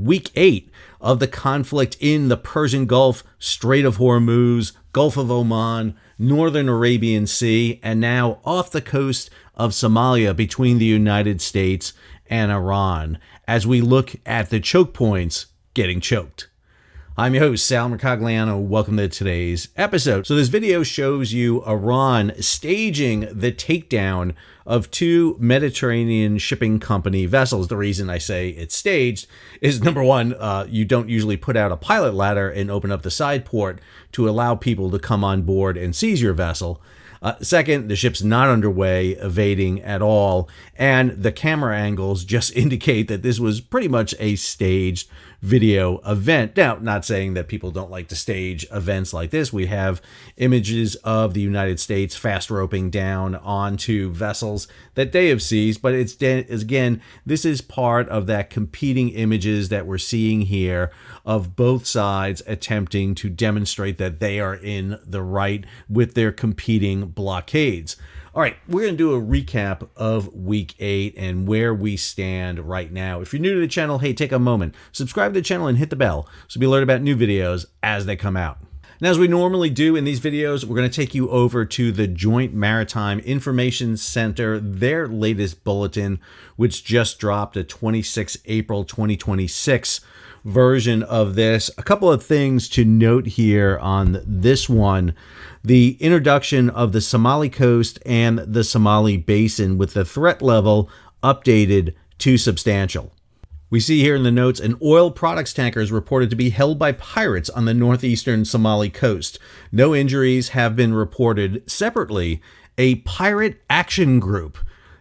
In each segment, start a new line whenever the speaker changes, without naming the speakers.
week 8 of the conflict in the Persian Gulf, Strait of Hormuz, Gulf of Oman, Northern Arabian Sea, and now off the coast of Somalia between the United States and Iran, as we look at the choke points getting choked. I'm your host, Sal Mercogliano. Welcome to today's episode. So this video shows you Iran staging the takedown of 2 Mediterranean shipping company vessels. The reason I say it's staged is, number one, you don't usually put out a pilot ladder and open up the side port to allow people to come on board and seize your vessel. Second, the ship's not underway, evading at all, and the camera angles just indicate that this was pretty much a staged video event. Now, not saying that people don't like to stage events like this. We have images of the United States fast roping down onto vessels that they have seized, but it's again, this is part of that competing images that we're seeing here of both sides attempting to demonstrate that they are in the right with their competing blockades. All right, we're going to do a recap of week 8 and where we stand right now. If you're new to the channel, hey, take a moment, subscribe to the channel and hit the bell so be alerted about new videos as they come out. Now, as we normally do in these videos, we're going to take you over to the Joint Maritime Information Center, their latest bulletin, which just dropped a 26 April 2026 version of this. A couple of things to note here on this one: the introduction of the Somali coast and the Somali basin with the threat level updated to substantial. We see here in the notes, an oil products tanker is reported to be held by pirates on the northeastern Somali coast. No injuries have been reported. Separately, a pirate action group.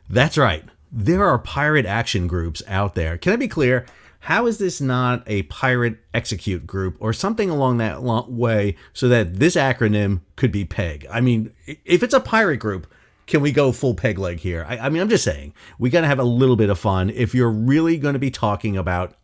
That's right, there are pirate action groups out there. Can I be clear? How is this not a pirate execute group or something along that way so that this acronym could be PEG? I mean, if it's a pirate group, can we go full peg leg here? I mean, I'm just saying, we got to have a little bit of fun if you're really going to be talking about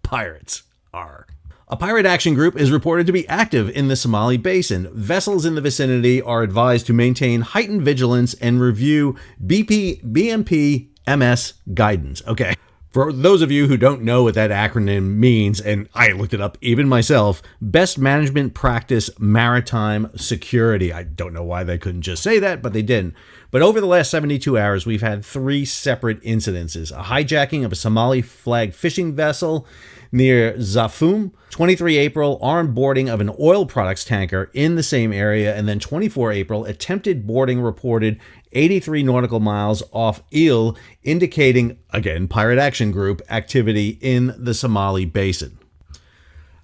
pirates. A pirate action group is reported to be active in the Somali basin. Vessels in the vicinity are advised to maintain heightened vigilance and review BMP MS guidance. Okay. For those of you who don't know what that acronym means, and I looked it up even myself, Best Management Practice Maritime Security. I don't know why they couldn't just say that, but they didn't. But over the last 72 hours, we've had 3 separate incidences. A hijacking of a Somali-flagged fishing vessel near Zafum, 23 April, armed boarding of an oil products tanker in the same area, and then 24 April, attempted boarding reported 83 nautical miles off Eel, indicating, again, pirate action group activity in the Somali basin.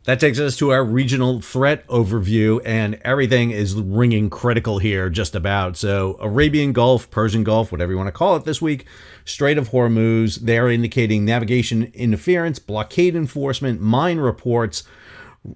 That takes us to our regional threat overview, and everything is ringing critical here just about. So Arabian Gulf, Persian Gulf, whatever you want to call it this week, Strait of Hormuz, they're indicating navigation interference, blockade enforcement, mine reports,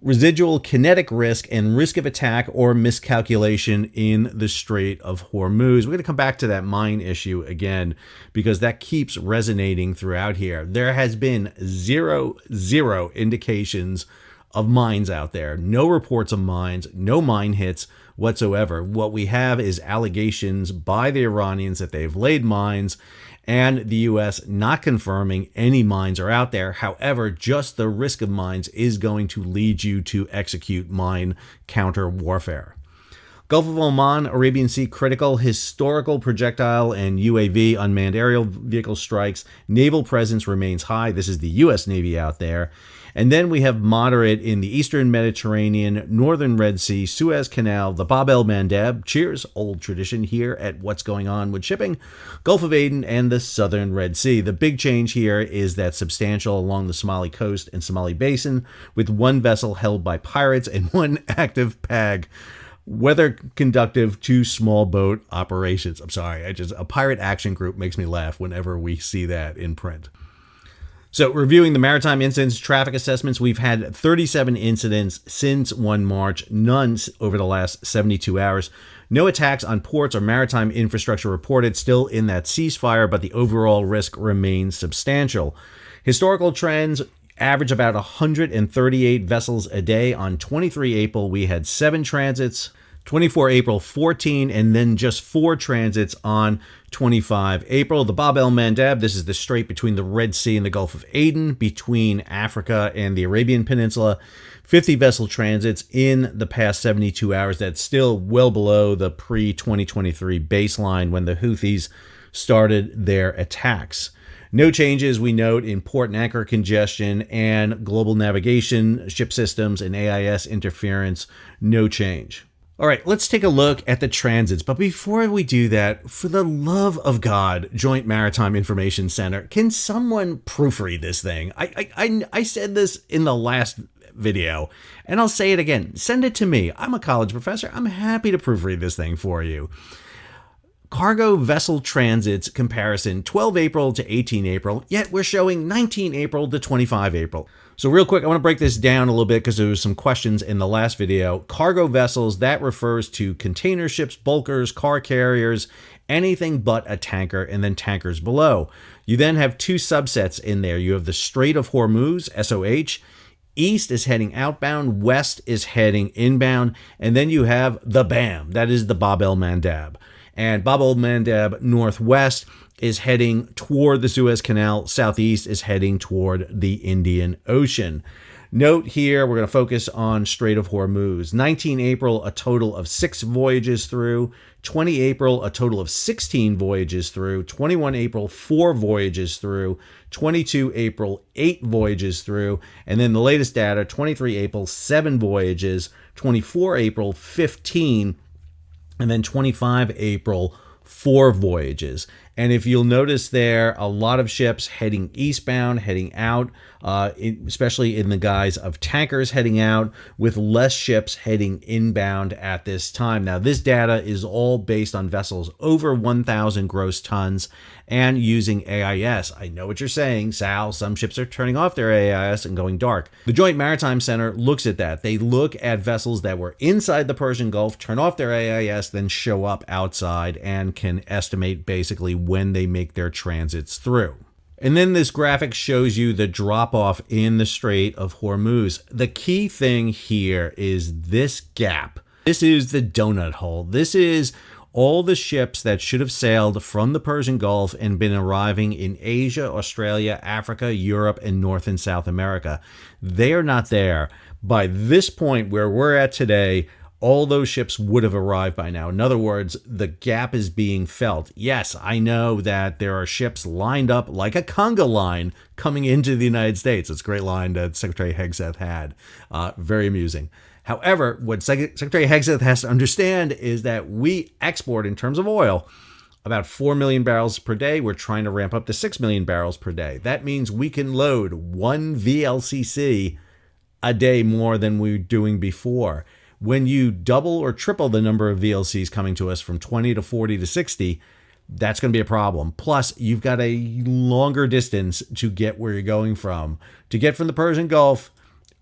residual kinetic risk, and risk of attack or miscalculation in the Strait of Hormuz. We're going to come back to that mine issue again because that keeps resonating throughout here. There has been zero indications of mines out there. No reports of mines, no mine hits whatsoever. What we have is allegations by the Iranians that they've laid mines, and the U.S. not confirming any mines are out there. However, just the risk of mines is going to lead you to execute mine counter warfare. Gulf of Oman, Arabian Sea critical, historical projectile and UAV unmanned aerial vehicle strikes. Naval presence remains high. This is the U.S. Navy out there. And then we have moderate in the Eastern Mediterranean, Northern Red Sea, Suez Canal, the Bab el-Mandeb, cheers, old tradition here at what's going on with shipping, Gulf of Aden, and the Southern Red Sea. The big change here is that substantial along the Somali coast and Somali basin, with 1 vessel held by pirates and 1 active PAG. Weather conductive to small boat operations. I'm sorry, a pirate action group makes me laugh whenever we see that in print. So reviewing the maritime incidents, traffic assessments, we've had 37 incidents since 1 March, none over the last 72 hours. No attacks on ports or maritime infrastructure reported, still in that ceasefire, but the overall risk remains substantial. Historical trends average about 138 vessels a day. On 23 April, we had 7 transits. 24 April, 14, and then just 4 transits on 25 April. The Bab el-Mandeb, this is the strait between the Red Sea and the Gulf of Aden, between Africa and the Arabian Peninsula. 50 vessel transits in the past 72 hours. That's still well below the pre-2023 baseline when the Houthis started their attacks. No changes, we note, in port and anchor congestion and global navigation, ship systems, and AIS interference. No change. All right, let's take a look at the transits. But before we do that, for the love of God, Joint Maritime Information Center, can someone proofread this thing? I said this in the last video, and I'll say it again. Send it to me. I'm a college professor. I'm happy to proofread this thing for you. Cargo vessel transits comparison, 12 April to 18 April, yet we're showing 19 April to 25 April. So real quick, I want to break this down a little bit because there was some questions in the last video. Cargo vessels, that refers to container ships, bulkers, car carriers, anything but a tanker, and then tankers below. You then have 2 subsets in there. You have the Strait of Hormuz, SOH. East is heading outbound, west is heading inbound, and then you have the BAM, that is the Bab el-Mandeb. And Bab el-Mandeb northwest is heading toward the Suez Canal, southeast is heading toward the Indian Ocean. Note here, we're going to focus on Strait of Hormuz. 19 April, a total of 6 voyages through. 20 April, a total of 16 voyages through. 21 April, 4 voyages through. 22 April, 8 voyages through. And then the latest data, 23 April, 7 voyages. 24 April, 15. And then 25 April, 4 voyages. And if you'll notice there, a lot of ships heading eastbound, heading out, especially in the guise of tankers heading out, with less ships heading inbound at this time. Now, this data is all based on vessels over 1,000 gross tons and using AIS. I know what you're saying, Sal, some ships are turning off their AIS and going dark. The Joint Maritime Center looks at that. They look at vessels that were inside the Persian Gulf, turn off their AIS, then show up outside and can estimate basically when they make their transits through. And then this graphic shows you the drop-off in the Strait of Hormuz. The key thing here is this gap. This is the donut hole. This is all the ships that should have sailed from the Persian Gulf and been arriving in Asia, Australia, Africa, Europe, and North and South America. They are not there. By this point where we're at today, all those ships would have arrived by now. In other words, the gap is being felt. Yes, I know that there are ships lined up like a conga line coming into the United States. It's a great line that Secretary Hegseth had. Very amusing. However, what Secretary Hegseth has to understand is that we export, in terms of oil, about 4 million barrels per day. We're trying to ramp up to 6 million barrels per day. That means we can load 1 VLCC a day more than we were doing before. When you double or triple the number of VLCs coming to us from 20 to 40 to 60, that's going to be a problem. Plus, you've got a longer distance to get where you're going from. To get from the Persian Gulf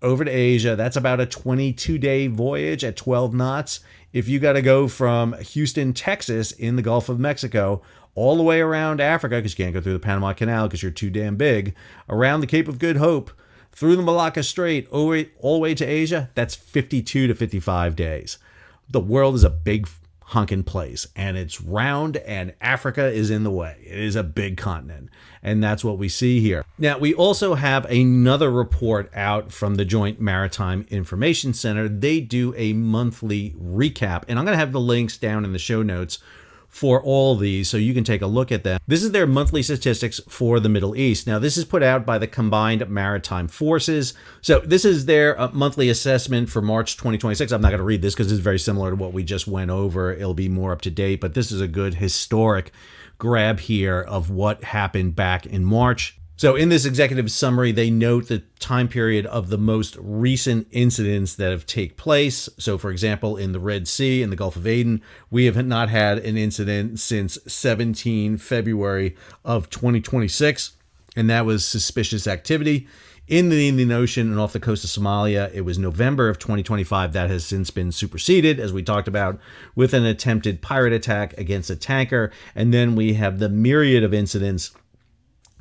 over to Asia, that's about a 22-day voyage at 12 knots. If you got to go from Houston, Texas, in the Gulf of Mexico, all the way around Africa, because you can't go through the Panama Canal because you're too damn big, around the Cape of Good Hope, through the Malacca Strait, all the way to Asia, that's 52 to 55 days. The world is a big honking place, and it's round, and Africa is in the way. It is a big continent, and that's what we see here. Now, we also have another report out from the Joint Maritime Information Center. They do a monthly recap, and I'm going to have the links down in the show notes for all these, so you can take a look at them. This is their monthly statistics for the Middle East. Now, this is put out by the Combined Maritime Forces. So this is their monthly assessment for March 2026. I'm not going to read this because it's very similar to what we just went over. It'll be more up to date, but this is a good historic grab here of what happened back in March. So in this executive summary, they note the time period of the most recent incidents that have taken place. So, for example, in the Red Sea and the Gulf of Aden, we have not had an incident since 17 February of 2026, and that was suspicious activity. In the Indian Ocean and off the coast of Somalia, it was November of 2025. That has since been superseded, as we talked about, with an attempted pirate attack against a tanker. And then we have the myriad of incidents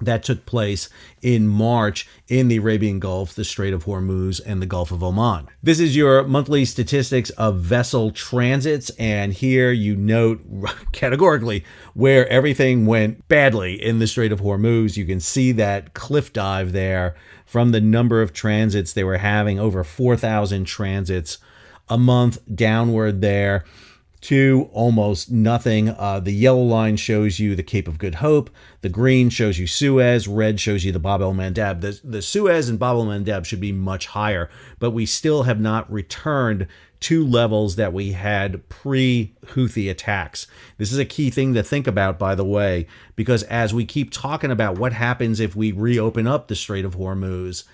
that took place in March in the Arabian Gulf, the Strait of Hormuz, and the Gulf of Oman. This is your monthly statistics of vessel transits, and here you note categorically where everything went badly in the Strait of Hormuz. You can see that cliff dive there from the number of transits they were having, over 4,000 transits a month downward there to almost nothing. The yellow line shows you the Cape of Good Hope. The green shows you Suez. Red shows you the Bab el-Mandeb. The Suez and Bab el-Mandeb should be much higher, but we still have not returned to levels that we had pre-Houthi attacks. This is a key thing to think about, by the way, because as we keep talking about what happens if we reopen up the Strait of Hormuz,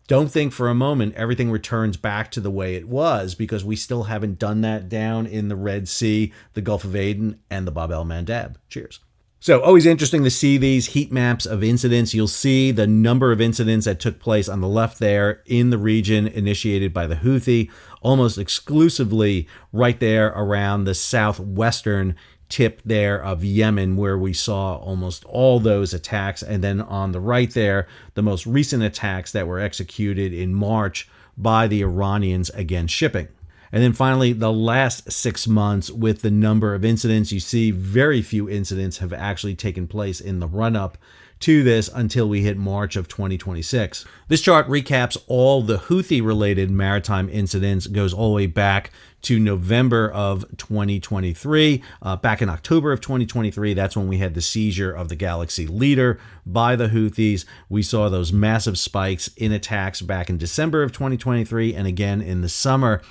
don't think for a moment everything returns back to the way it was, because we still haven't done that down in the Red Sea, the Gulf of Aden, and the Bab el-Mandeb. Cheers. So always interesting to see these heat maps of incidents. You'll see the number of incidents that took place on the left there in the region initiated by the Houthi, almost exclusively right there around the southwestern tip there of Yemen, where we saw almost all those attacks. And then on the right there, the most recent attacks that were executed in March by the Iranians against shipping. And then finally, the last 6 months with the number of incidents, you see very few incidents have actually taken place in the run-up to this until we hit March of 2026. This chart recaps all the Houthi-related maritime incidents, goes all the way back to November of 2023. Back in October of 2023, that's when we had the seizure of the Galaxy Leader by the Houthis. We saw those massive spikes in attacks back in December of 2023 and again in the summer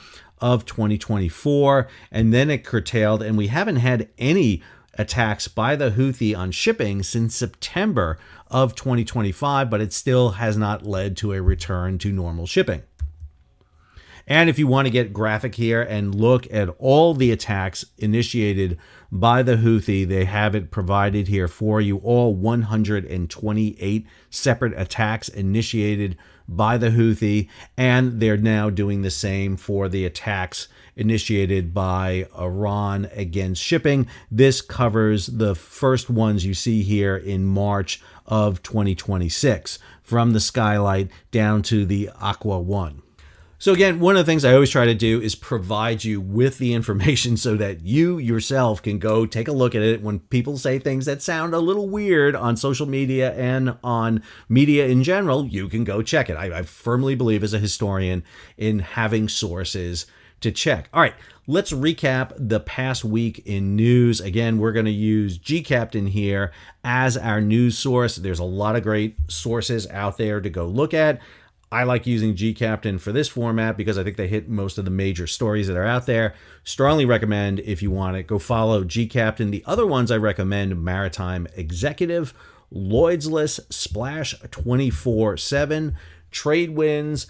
of 2024. And then it curtailed, and we haven't had any attacks by the Houthi on shipping since September of 2025, but it still has not led to a return to normal shipping. And if you want to get graphic here and look at all the attacks initiated by the Houthi, they have it provided here for you, all 128 separate attacks initiated by the Houthi, and they're now doing the same for the attacks initiated by Iran against shipping. This covers the first ones you see here in March of 2026, from the Skylight down to the Aqua 1. So again, one of the things I always try to do is provide you with the information so that you yourself can go take a look at it. When people say things that sound a little weird on social media and on media in general, you can go check it. I firmly believe as a historian in having sources to check. All right, let's recap the past week in news. Again, we're going to use GCaptain here as our news source. There's a lot of great sources out there to go look at. I like using GCaptain for this format because I think they hit most of the major stories that are out there. Strongly recommend, if you want it, go follow GCaptain. The other ones I recommend: Maritime Executive, Lloyd's List, Splash 24/7, Tradewinds,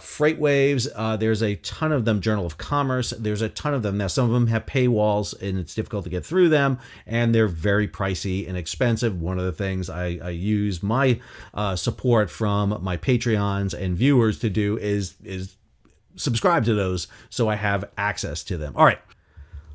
Freight Waves. There's a ton of them. Journal of Commerce. There's a ton of them. Now, some of them have paywalls and it's difficult to get through them, and they're very pricey and expensive. One of the things I use my support from my Patreons and viewers to do is subscribe to those so I have access to them. All right.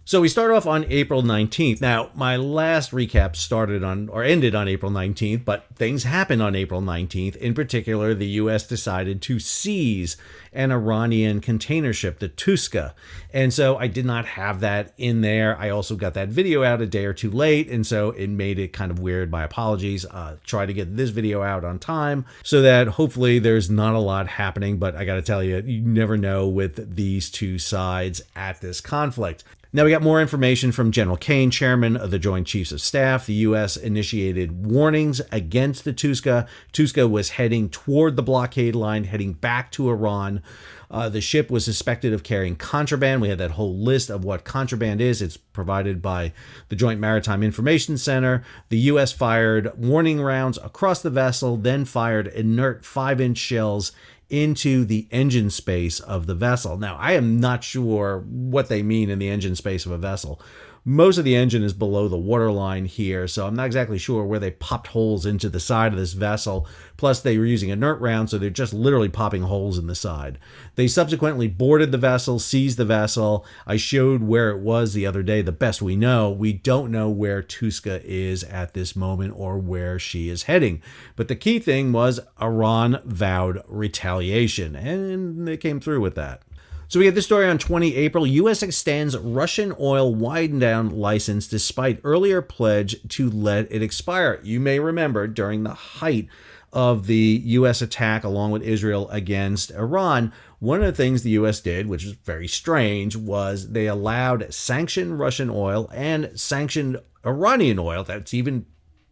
So we start off on April 19th. Now, my last recap started on or ended on April 19th, but things happened on April 19th. In particular, the U.S. decided to seize an Iranian container ship, the Tuska. And so I did not have that in there. I also got that video out a day or two late, and so it made it kind of weird. My apologies. Try to get this video out on time so that hopefully there's not a lot happening, but I got to tell you, you never know with these two sides at this conflict. Now we got more information from General Kane, chairman of the Joint Chiefs of Staff. The U.S. initiated warnings against the Tuska. Tuska was heading toward the blockade line, heading back to Iran. The ship was suspected of carrying contraband. We had that whole list of what contraband is. It's provided by the Joint Maritime Information Center. The U.S. fired warning rounds across the vessel, then fired inert 5-inch shells into the engine space of the vessel. Now, I am not sure what they mean in the engine space of a vessel, Most of the engine is below the waterline here, so I'm not exactly sure where they popped holes into the side of this vessel. Plus, they were using inert rounds, so they're just literally popping holes in the side. They subsequently boarded the vessel, seized the vessel. I showed where it was the other day, the best we know. We don't know where Tuska is at this moment or where she is heading. But the key thing was Iran vowed retaliation, and they came through with that. So we get this story on 20 April. U.S. extends Russian oil wind-down license despite earlier pledge to let it expire. You may remember during the height of the U.S. attack along with Israel against Iran, one of the things the U.S. did, which was very strange, was they allowed sanctioned Russian oil and sanctioned Iranian oil, that's even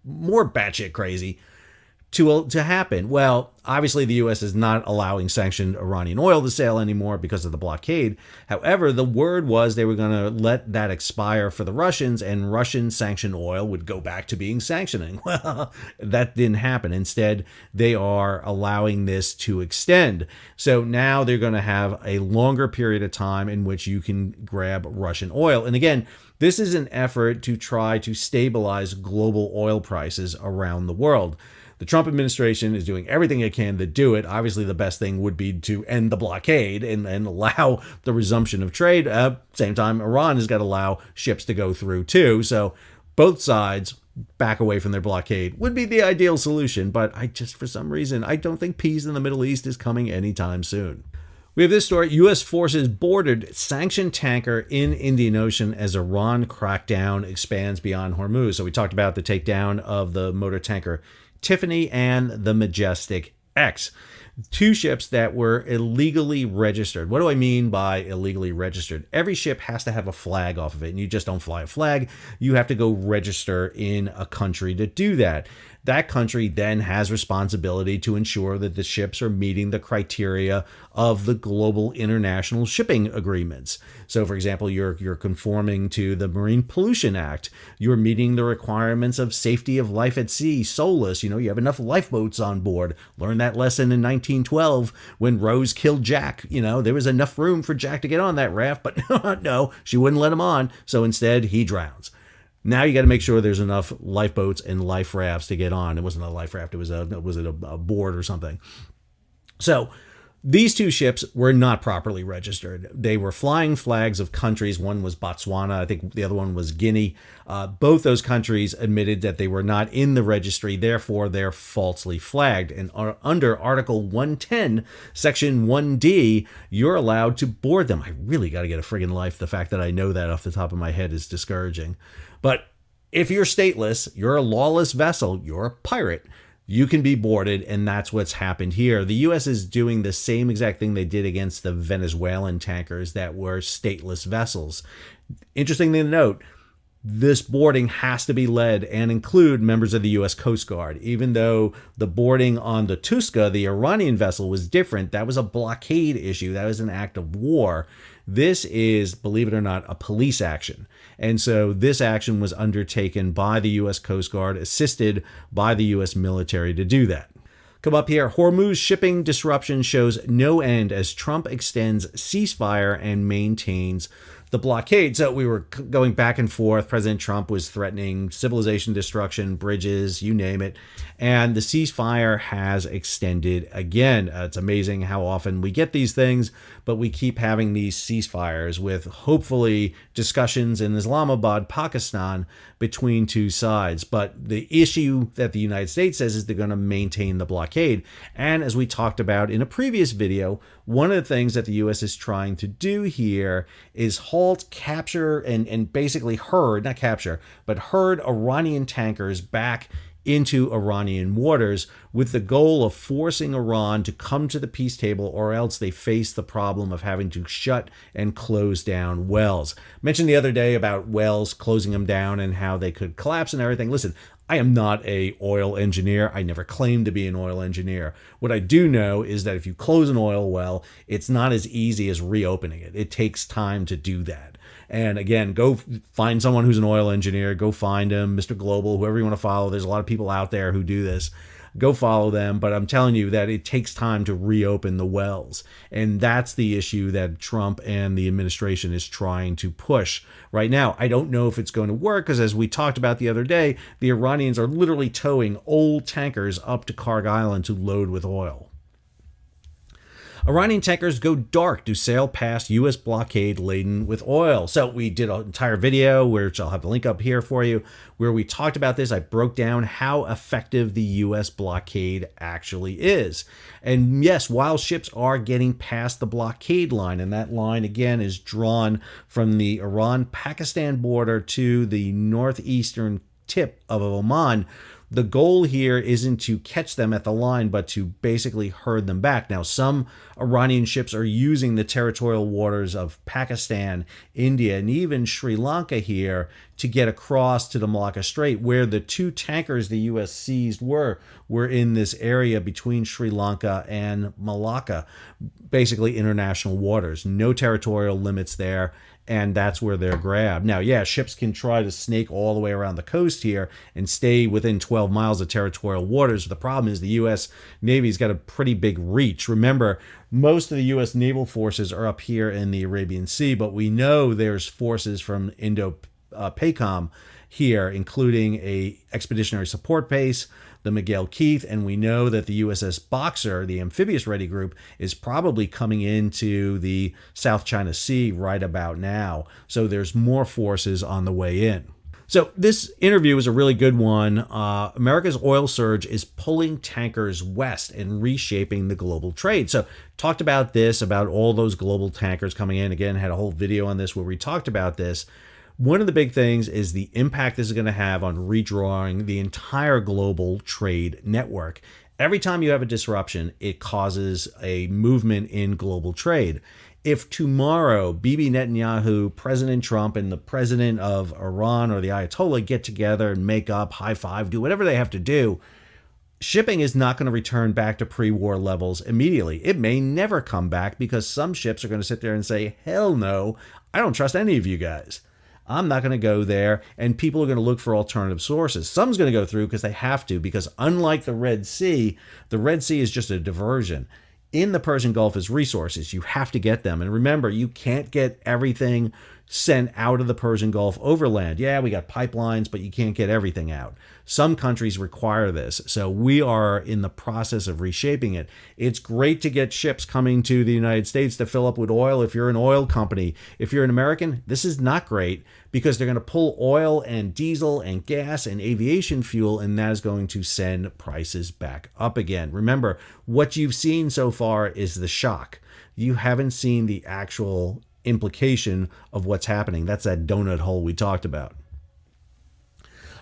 more batshit crazy, to happen. Well, obviously the U.S. is not allowing sanctioned Iranian oil to sail anymore because of the blockade. However, the word was they were going to let that expire for the Russians, and Russian sanctioned oil would go back to being sanctioning. Well, that didn't happen. Instead, they are allowing this to extend. So now they're going to have a longer period of time in which you can grab Russian oil. And again, this is an effort to try to stabilize global oil prices around the world. The Trump administration is doing everything it can to do it. Obviously, the best thing would be to end the blockade and allow the resumption of trade. Same time, Iran has got to allow ships to go through too. So both sides back away from their blockade would be the ideal solution. But for some reason, I don't think peace in the Middle East is coming anytime soon. We have this story. U.S. forces boarded sanctioned tanker in Indian Ocean as Iran crackdown expands beyond Hormuz. So we talked about the takedown of the motor tanker Tiffany and the Majestic X, two ships that were illegally registered. What do I mean by illegally registered? Every ship has to have a flag off of it, and you just don't fly a flag. You have to go register in a country to do that. That country then has responsibility to ensure that the ships are meeting the criteria of the global international shipping agreements. So, for example, you're conforming to the Marine Pollution Act. You're meeting the requirements of safety of life at sea, SOLAS. You have enough lifeboats on board. Learned that lesson in 1912 when Rose killed Jack. There was enough room for Jack to get on that raft, but no, she wouldn't let him on. So instead, he drowns. Now you got to make sure there's enough lifeboats and life rafts to get on. It wasn't a life raft. It was a board or something. So these two ships were not properly registered. They were flying flags of countries. One was Botswana. I think the other one was Guinea. Both those countries admitted that they were not in the registry. Therefore, they're falsely flagged. And under Article 110, Section 1D, you're allowed to board them. I really got to get a friggin' life. The fact that I know that off the top of my head is discouraging. But if you're stateless, you're a lawless vessel, you're a pirate, you can be boarded, and that's what's happened here. The U.S. is doing the same exact thing they did against the Venezuelan tankers that were stateless vessels. Interesting thing to note, this boarding has to be led and include members of the U.S. Coast Guard. Even though the boarding on the Tuska, the Iranian vessel, was different, that was a blockade issue. That was an act of war. This is, believe it or not, a police action. And so this action was undertaken by the U.S. Coast Guard, assisted by the U.S. military to do that. Come up here. Hormuz shipping disruption shows no end as Trump extends ceasefire and maintains the blockade. So we were going back and forth. President Trump was threatening civilization destruction, bridges, you name it. And the ceasefire has extended again. It's amazing how often we get these things, but we keep having these ceasefires with hopefully discussions in Islamabad, Pakistan, between two sides. But the issue that the United States says is they're going to maintain the blockade. And as we talked about in a previous video, one of the things that the U.S. is trying to do here is halt, capture, and basically herd Iranian tankers back into Iranian waters with the goal of forcing Iran to come to the peace table, or else they face the problem of having to shut and close down wells. Mentioned the other day about wells, closing them down and how they could collapse and everything. Listen, I am not an oil engineer. I never claimed to be an oil engineer. What I do know is that if you close an oil well, it's not as easy as reopening it. It takes time to do that. And again, go find someone who's an oil engineer. Go find him, Mr. Global, whoever you want to follow. There's a lot of people out there who do this. go follow them. But I'm telling you that it takes time to reopen the wells. And that's the issue that Trump and the administration is trying to push right now. I don't know if it's going to work because, as we talked about the other day, the Iranians are literally towing old tankers up to Karg Island to load with oil. Iranian tankers go dark to sail past U.S. blockade laden with oil. So we did an entire video, which I'll have the link up here for you, where we talked about this. I broke down how effective the U.S. blockade actually is. And yes, while ships are getting past the blockade line, and that line again is drawn from the Iran-Pakistan border to the northeastern tip of Oman, the goal here isn't to catch them at the line, but to basically herd them back. Now, some Iranian ships are using the territorial waters of Pakistan, India, and even Sri Lanka here to get across to the Malacca Strait, where the two tankers the U.S. seized were in this area between Sri Lanka and Malacca, basically international waters. No territorial limits there. And that's where they're grabbed. Now, yeah, ships can try to snake all the way around the coast here and stay within 12 miles of territorial waters. The problem is the U.S. Navy's got a pretty big reach. Remember, most of the U.S. naval forces are up here in the Arabian Sea, but we know there's forces from Indo-PACOM here, including a expeditionary support base, the Miguel Keith, and we know that the USS Boxer, the amphibious ready group, is probably coming into the South China Sea right about now. So there's more forces on the way in. So this interview is a really good one. America's oil surge is pulling tankers west and reshaping the global trade. So talked about this, about all those global tankers coming in. Again, had a whole video on this where we talked about this. One of the big things is the impact this is going to have on redrawing the entire global trade network. Every time you have a disruption, it causes a movement in global trade. If tomorrow Bibi Netanyahu, President Trump, and the president of Iran or the Ayatollah get together and make up, high five, do whatever they have to do, shipping is not going to return back to pre-war levels immediately. It may never come back because some ships are going to sit there and say, hell no, I don't trust any of you guys. I'm not going to go there, and people are going to look for alternative sources. Some's going to go through because they have to, because unlike the Red Sea is just a diversion. In the Persian Gulf is resources. You have to get them. And remember, you can't get everything sent out of the Persian Gulf overland. Yeah, we got pipelines, but you can't get everything out. Some countries require this. So we are in the process of reshaping it. It's great to get ships coming to the United States to fill up with oil if you're an oil company. If you're an American, this is not great because they're going to pull oil and diesel and gas and aviation fuel, and that is going to send prices back up again. Remember, what you've seen so far is the shock. You haven't seen the actual implication of what's happening. That's that donut hole we talked about.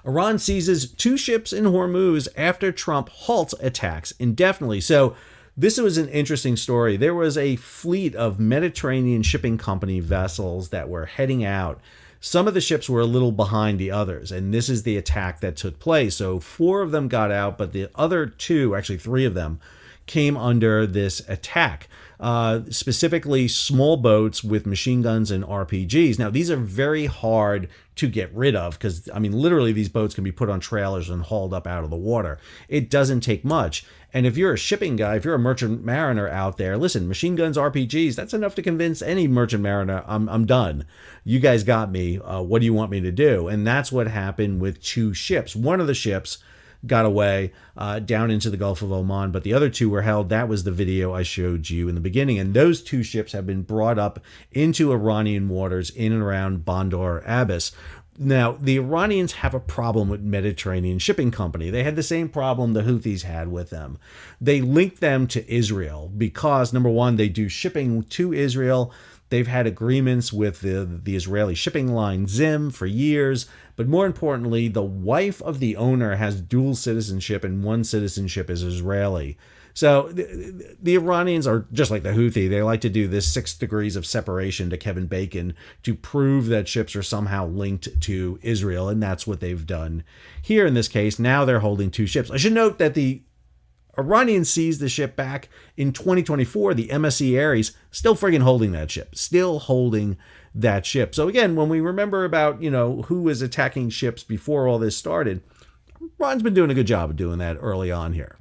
Iran seizes 2 ships in Hormuz after Trump halts attacks indefinitely. So this was an interesting story. There was a fleet of Mediterranean shipping company vessels that were heading out. Some of the ships were a little behind the others, and this is the attack that took place. So 4 of them got out, but the other 2, actually 3 of them, came under this attack. Specifically small boats with machine guns and RPGs. Now, these are very hard to get rid of because, I mean, literally these boats can be put on trailers and hauled up out of the water. It doesn't take much. And if you're a shipping guy, if you're a merchant mariner out there, listen, machine guns, RPGs, that's enough to convince any merchant mariner, I'm done. You guys got me. What do you want me to do? And that's what happened with 2 ships. One of the ships got away down into the Gulf of Oman, but the other 2 were held. That was the video I showed you in the beginning. And those 2 ships have been brought up into Iranian waters in and around Bandar Abbas. Now, the Iranians have a problem with Mediterranean Shipping Company. They had the same problem the Houthis had with them. They linked them to Israel because, number one, they do shipping to Israel. They've had agreements with the Israeli shipping line Zim for years. But more importantly, the wife of the owner has dual citizenship and one citizenship is Israeli. So the Iranians are just like the Houthi. They like to do this 6 degrees of separation to Kevin Bacon to prove that ships are somehow linked to Israel. And that's what they've done here in this case. Now they're holding 2 ships. I should note that the Iranians seized the ship back in 2024. The MSC Ares still friggin' holding that ship, still holding that ship. So again, when we remember about, who was attacking ships before all this started, Iran's been doing a good job of doing that early on here.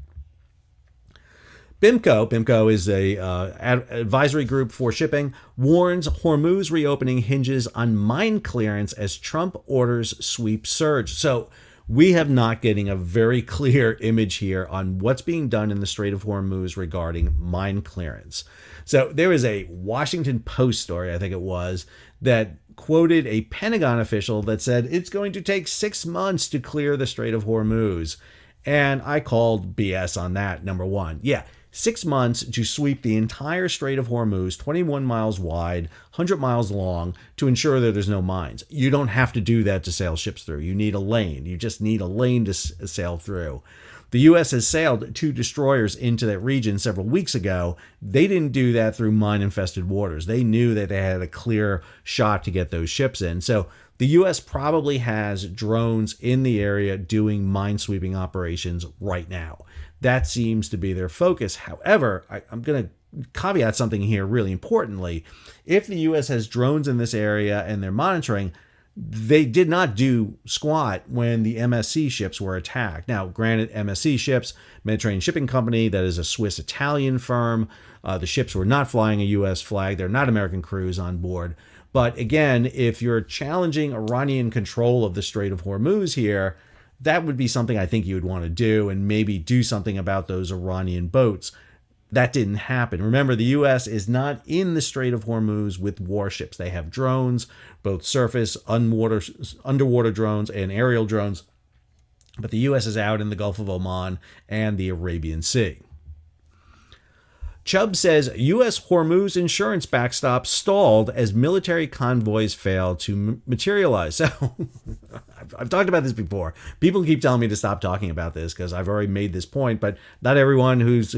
BIMCO is a advisory group for shipping, warns Hormuz reopening hinges on mine clearance as Trump orders sweep surge. So we have not getting a very clear image here on what's being done in the Strait of Hormuz regarding mine clearance. So there was a Washington Post story, I think it was, that quoted a Pentagon official that said it's going to take 6 months to clear the Strait of Hormuz. And I called BS on that, number one. Yeah, 6 months to sweep the entire Strait of Hormuz, 21 miles wide, 100 miles long, to ensure that there's no mines. You don't have to do that to sail ships through. You need a lane. You just need a lane to sail through. The U.S. has sailed 2 destroyers into that region several weeks ago. They didn't do that through mine-infested waters. They knew that they had a clear shot to get those ships in. So the U.S. probably has drones in the area doing mine-sweeping operations right now. That seems to be their focus. However, I'm going to caveat something here really importantly. If the U.S. has drones in this area and they're monitoring, they did not do squat when the MSC ships were attacked. Now, granted, MSC ships, Mediterranean Shipping Company, that is a Swiss-Italian firm. The ships were not flying a U.S. flag. They're not American crews on board. But again, if you're challenging Iranian control of the Strait of Hormuz here, that would be something I think you would want to do and maybe do something about those Iranian boats. That didn't happen. Remember, the U.S. is not in the Strait of Hormuz with warships. They have drones, both surface, underwater drones, and aerial drones. But the U.S. is out in the Gulf of Oman and the Arabian Sea. Chubb says U.S. Hormuz insurance backstop stalled as military convoys fail to materialize. So I've talked about this before. People keep telling me to stop talking about this because I've already made this point, but not everyone who's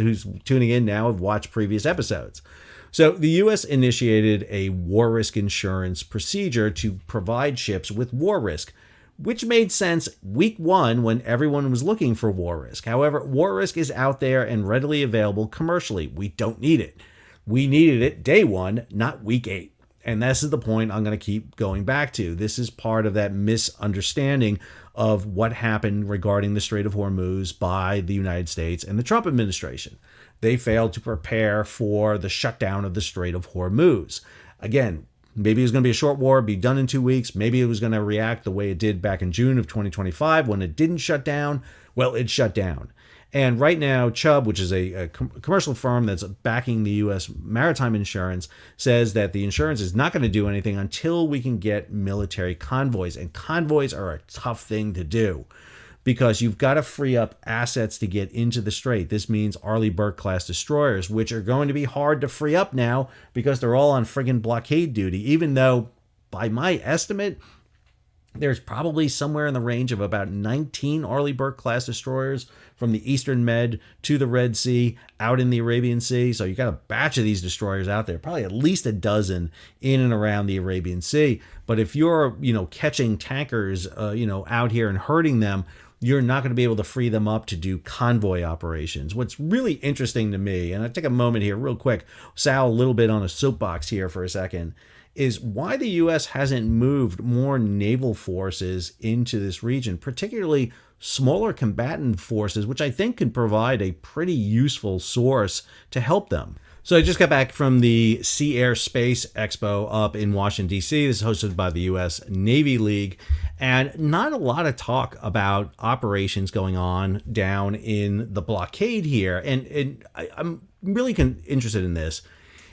tuning in now have watched previous episodes. So the U.S. initiated a war risk insurance procedure to provide ships with war risk, which made sense week one when everyone was looking for war risk. However, war risk is out there and readily available commercially. We don't need it. We needed it day one, not week 8. And this is the point I'm going to keep going back to. This is part of that misunderstanding of what happened regarding the Strait of Hormuz by the United States and the Trump administration. They failed to prepare for the shutdown of the Strait of Hormuz. Again, maybe it was going to be a short war, be done in 2 weeks. Maybe it was going to react the way it did back in June of 2025 when it didn't shut down. Well, it shut down. And right now, Chubb, which is a commercial firm that's backing the U.S. Maritime insurance, says that the insurance is not going to do anything until we can get military convoys. And convoys are a tough thing to do because you've got to free up assets to get into the strait. This means Arleigh Burke-class destroyers, which are going to be hard to free up now because they're all on friggin' blockade duty, even though, by my estimate, there's probably somewhere in the range of about 19 Arleigh Burke-class destroyers from the Eastern Med to the Red Sea, out in the Arabian Sea. So you got a batch of these destroyers out there, probably at least a dozen in and around the Arabian Sea. But if you're, catching tankers, out here and hurting them, you're not going to be able to free them up to do convoy operations. What's really interesting to me, and I'll take a moment here real quick, Sal, a little bit on a soapbox here for a second, is why the U.S. hasn't moved more naval forces into this region, particularly smaller combatant forces, which I think can provide a pretty useful source to help them. So I just got back from the Sea Air Space Expo up in Washington, D.C. This is hosted by the U.S. Navy League, and not a lot of talk about operations going on down in the blockade here. And I'm really interested in this,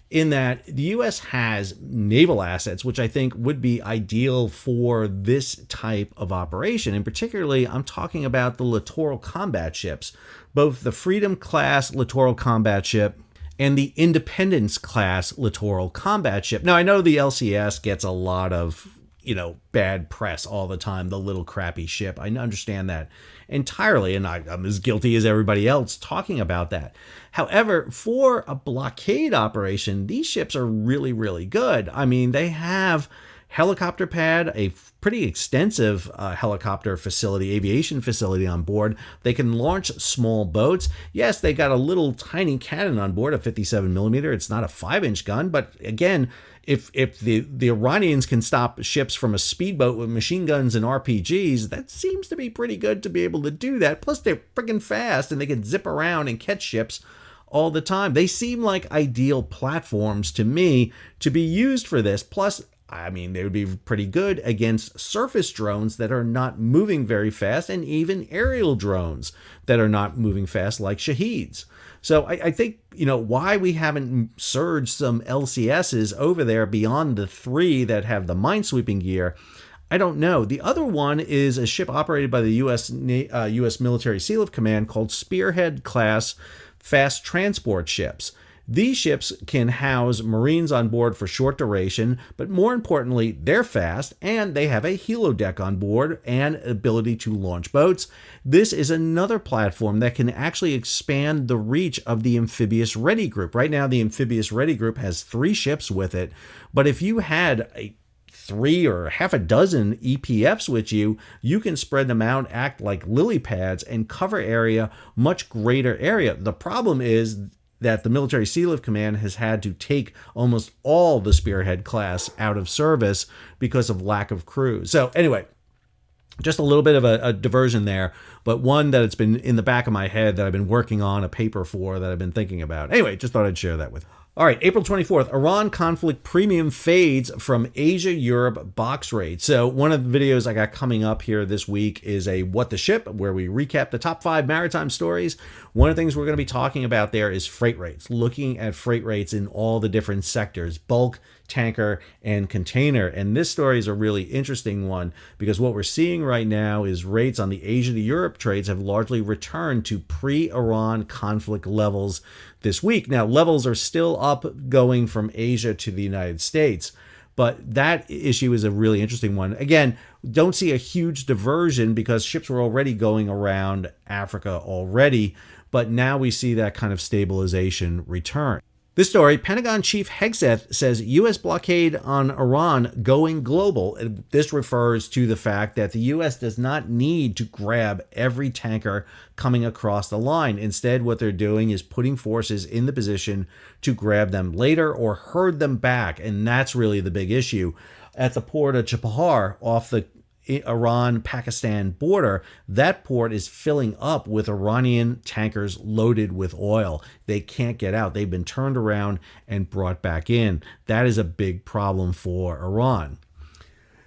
in that the U.S. has naval assets, which I think would be ideal for this type of operation. And particularly, I'm talking about the littoral combat ships, both the Freedom-class littoral combat ship and the Independence-class littoral combat ship. Now, I know the LCS gets a lot of, bad press all the time, the little crappy ship. I understand that entirely, and I'm as guilty as everybody else talking about that. However, for a blockade operation, these ships are really, really good. I mean, they have helicopter pad, a pretty extensive helicopter facility, aviation facility on board. They can launch small boats. Yes, they got a little tiny cannon on board, a 57 millimeter. It's not a 5-inch gun, but again, if the Iranians can stop ships from a speedboat with machine guns and RPGs, that seems to be pretty good to be able to do that. Plus, they're freaking fast and they can zip around and catch ships all the time. They seem like ideal platforms to me to be used for this. Plus, I mean, they would be pretty good against surface drones that are not moving very fast, and even aerial drones that are not moving fast, like Shaheeds. So I think, why we haven't surged some LCSs over there beyond the 3 that have the minesweeping gear, I don't know. The other one is a ship operated by the U.S. Military Seal of Command called Spearhead-class fast transport ships. These ships can house Marines on board for short duration, but more importantly, they're fast and they have a helo-deck on board and ability to launch boats. This is another platform that can actually expand the reach of the Amphibious Ready Group. Right now, the Amphibious Ready Group has 3 ships with it, but if you had 3 or half a dozen EPFs with you, you can spread them out, act like lily pads, and cover much greater area. The problem is that the Military Seal of Command has had to take almost all the Spearhead class out of service because of lack of crews. So anyway, just a little bit of a diversion there, but one that it's been in the back of my head that I've been working on a paper for that I've been thinking about. Anyway, just thought I'd share that with you. All right, April 24th, Iran conflict premium fades from Asia-Europe box rate. So one of the videos I got coming up here this week is a What the Ship, where we recap the top 5 maritime stories. One of the things we're going to be talking about there is freight rates, looking at freight rates in all the different sectors, bulk, tanker, and container. And this story is a really interesting one because what we're seeing right now is rates on the Asia to Europe trades have largely returned to pre-Iran conflict levels this week. Now, levels are still up going from Asia to the United States, but that issue is a really interesting one. Again, don't see a huge diversion because ships were already going around Africa already, but now we see that kind of stabilization return. This story, Pentagon Chief Hegseth says U.S. blockade on Iran going global. This refers to the fact that the U.S. does not need to grab every tanker coming across the line. Instead, what they're doing is putting forces in the position to grab them later or herd them back. And that's really the big issue. At the port of Chabahar off the Iran-Pakistan border, that port is filling up with Iranian tankers loaded with oil. They can't get out. They've been turned around and brought back in. That is a big problem for Iran.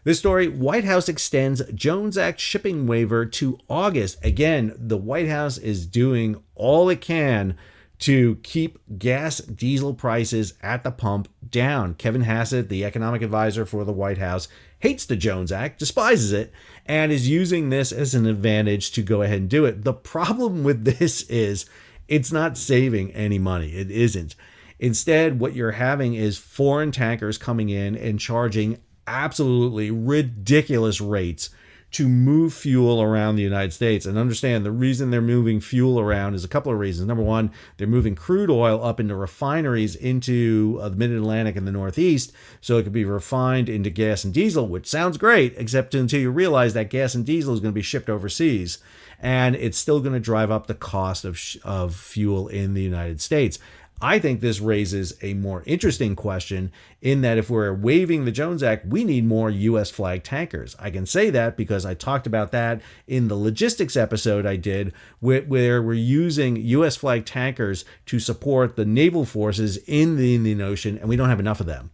This story, White House extends Jones Act shipping waiver to August. Again, the White House is doing all it can to keep gas diesel prices at the pump down. Kevin Hassett, the economic advisor for the White House, hates the Jones Act, despises it, and is using this as an advantage to go ahead and do it. The problem with this is it's not saving any money. It isn't. Instead, what you're having is foreign tankers coming in and charging absolutely ridiculous rates to move fuel around the United States. And understand the reason they're moving fuel around is a couple of reasons. Number one, they're moving crude oil up into refineries into the Mid-Atlantic and the Northeast, so it could be refined into gas and diesel, which sounds great, except until you realize that gas and diesel is going to be shipped overseas. And it's still going to drive up the cost of fuel in the United States. I think this raises a more interesting question in that if we're waiving the Jones Act, we need more U.S. flag tankers. I can say that because I talked about that in the logistics episode I did, where we're using U.S. flag tankers to support the naval forces in the Indian Ocean, and we don't have enough of them.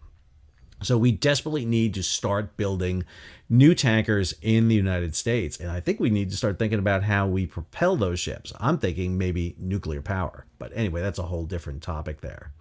So we desperately need to start building new tankers in the United States. And I think we need to start thinking about how we propel those ships. I'm thinking maybe nuclear power. But anyway, that's a whole different topic there.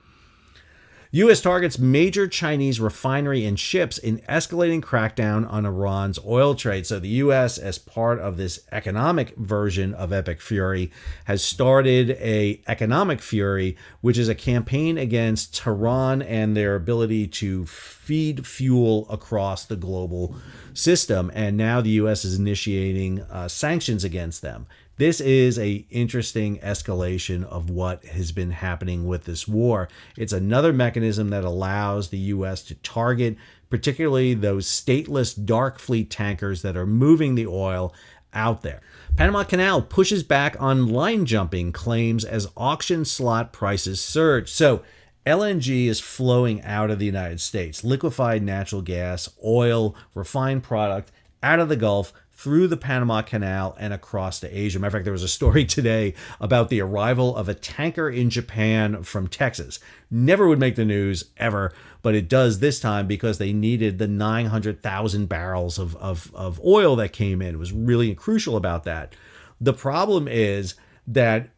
U.S. targets major Chinese refinery and ships in escalating crackdown on Iran's oil trade. So the U.S., as part of this economic version of Epic Fury, has started a economic fury, which is a campaign against Tehran and their ability to feed fuel across the global system. And now the U.S. is initiating sanctions against them. This is an interesting escalation of what has been happening with this war. It's another mechanism that allows the U.S. to target particularly those stateless dark fleet tankers that are moving the oil out there. Panama Canal pushes back on line jumping claims as auction slot prices surge. So LNG is flowing out of the United States. Liquefied natural gas, oil, refined product, out of the Gulf, through the Panama Canal, and across to Asia. Matter of fact, there was a story today about the arrival of a tanker in Japan from Texas. Never would make the news, ever, but it does this time because they needed the 900,000 barrels of oil that came in. It was really crucial about that. The problem is that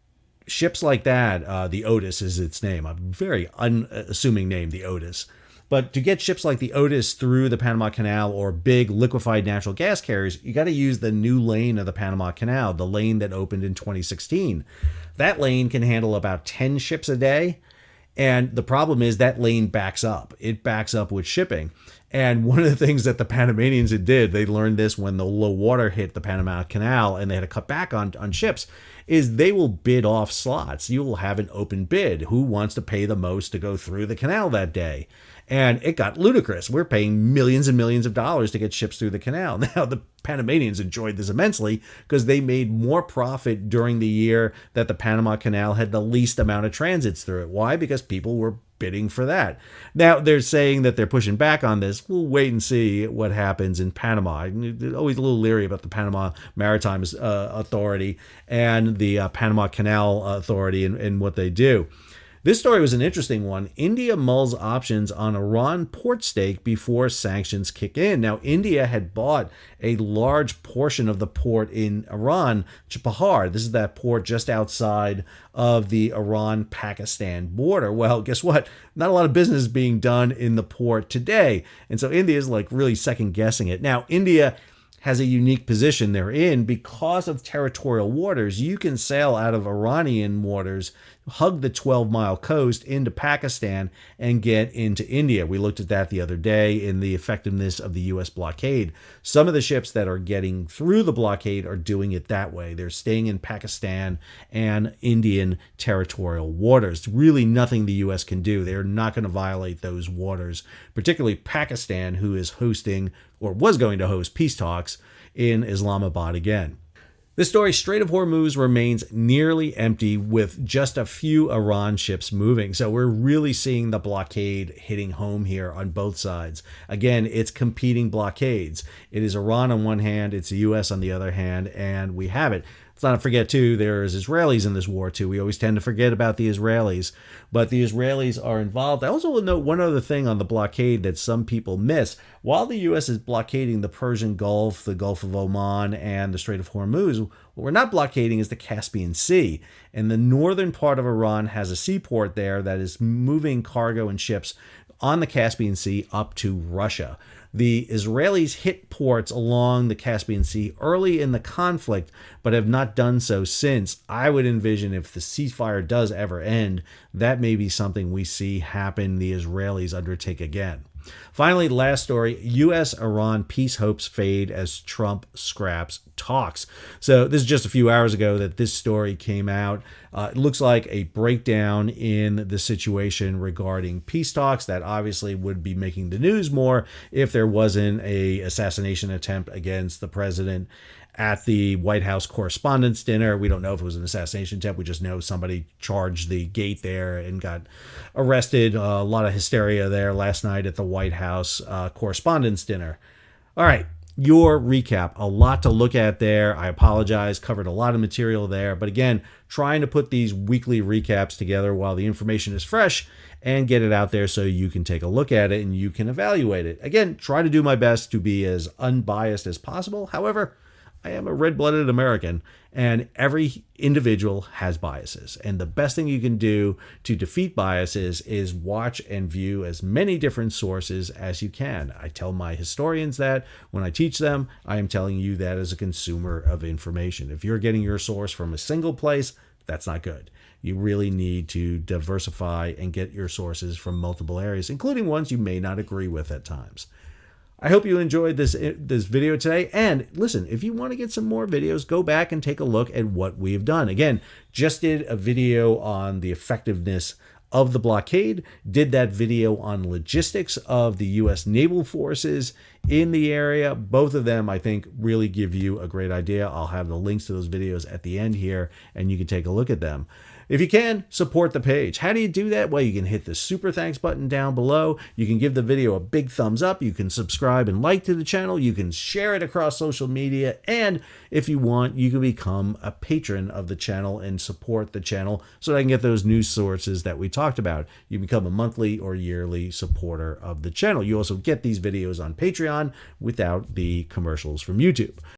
ships like that, the Otis is its name, a very unassuming name, the Otis. But to get ships like the Otis through the Panama Canal or big liquefied natural gas carriers, you got to use the new lane of the Panama Canal, the lane that opened in 2016. That lane can handle about 10 ships a day. And the problem is that lane backs up. It backs up with shipping. And one of the things that the Panamanians did, they learned this when the low water hit the Panama Canal and they had to cut back on ships, is they will bid off slots. You will have an open bid. Who wants to pay the most to go through the canal that day? And it got ludicrous. We're paying millions and millions of dollars to get ships through the canal. Now, the Panamanians enjoyed this immensely because they made more profit during the year that the Panama Canal had the least amount of transits through it. Why? Because people were bidding for that. Now, they're saying that they're pushing back on this. We'll wait and see what happens in Panama. I'm always a little leery about the Panama Maritime Authority and the Panama Canal Authority and what they do. This story was an interesting one. India mulls options on Iran port stake before sanctions kick in. Now, India had bought a large portion of the port in Iran, Chabahar. This is that port just outside of the Iran-Pakistan border. Well, guess what? Not a lot of business being done in the port today. And so India is like really second guessing it. Now, India has a unique position they're in because of territorial waters. You can sail out of Iranian waters, hug the 12-mile coast into Pakistan, and get into India. We looked at that the other day in the effectiveness of the U.S. blockade. Some of the ships that are getting through the blockade are doing it that way. They're staying in Pakistan and Indian territorial waters. Really nothing the U.S. can do. They're not going to violate those waters, particularly Pakistan, who is hosting or was going to host peace talks in Islamabad again. The story, Strait of Hormuz remains nearly empty with just a few Iran ships moving. So we're really seeing the blockade hitting home here on both sides. Again, it's competing blockades. It is Iran on one hand, it's the U.S. on the other hand, and we have it. Let's not forget, too, there's Israelis in this war, too. We always tend to forget about the Israelis, but the Israelis are involved. I also will note one other thing on the blockade that some people miss. While the U.S. is blockading the Persian Gulf, the Gulf of Oman, and the Strait of Hormuz, what we're not blockading is the Caspian Sea. And the northern part of Iran has a seaport there that is moving cargo and ships on the Caspian Sea up to Russia. The Israelis hit ports along the Caspian Sea early in the conflict, but have not done so since. I would envision if the ceasefire does ever end, that may be something we see happen, the Israelis undertake again. Finally, last story, U.S.-Iran peace hopes fade as Trump scraps talks. So this is just a few hours ago that this story came out. It looks like a breakdown in the situation regarding peace talks that obviously would be making the news more if there wasn't a assassination attempt against the president at the White House Correspondents' Dinner. We don't know if it was an assassination attempt. We just know somebody charged the gate there and got arrested. A lot of hysteria there last night at the White House Correspondents' Dinner. All right, your recap. A lot to look at there. I apologize. Covered a lot of material there. But again, trying to put these weekly recaps together while the information is fresh and get it out there so you can take a look at it and you can evaluate it. Again, try to do my best to be as unbiased as possible. However, I am a red-blooded American, and every individual has biases. And the best thing you can do to defeat biases is watch and view as many different sources as you can. I tell my historians that when I teach them. I am telling you that as a consumer of information. If you're getting your source from a single place, that's not good. You really need to diversify and get your sources from multiple areas, including ones you may not agree with at times. I hope you enjoyed this video today. And listen, if you want to get some more videos, go back and take a look at what we've done. Again, just did a video on the effectiveness of the blockade, did that video on logistics of the U.S. naval forces in the area. Both of them, I think, really give you a great idea. I'll have the links to those videos at the end here, and you can take a look at them. If you can, support the page. How do you do that? Well, you can hit the super thanks button down below. You can give the video a big thumbs up. You can subscribe and like to the channel. You can share it across social media. And if you want, you can become a patron of the channel and support the channel so that I can get those news sources that we talked about. You become a monthly or yearly supporter of the channel. You also get these videos on Patreon without the commercials from YouTube.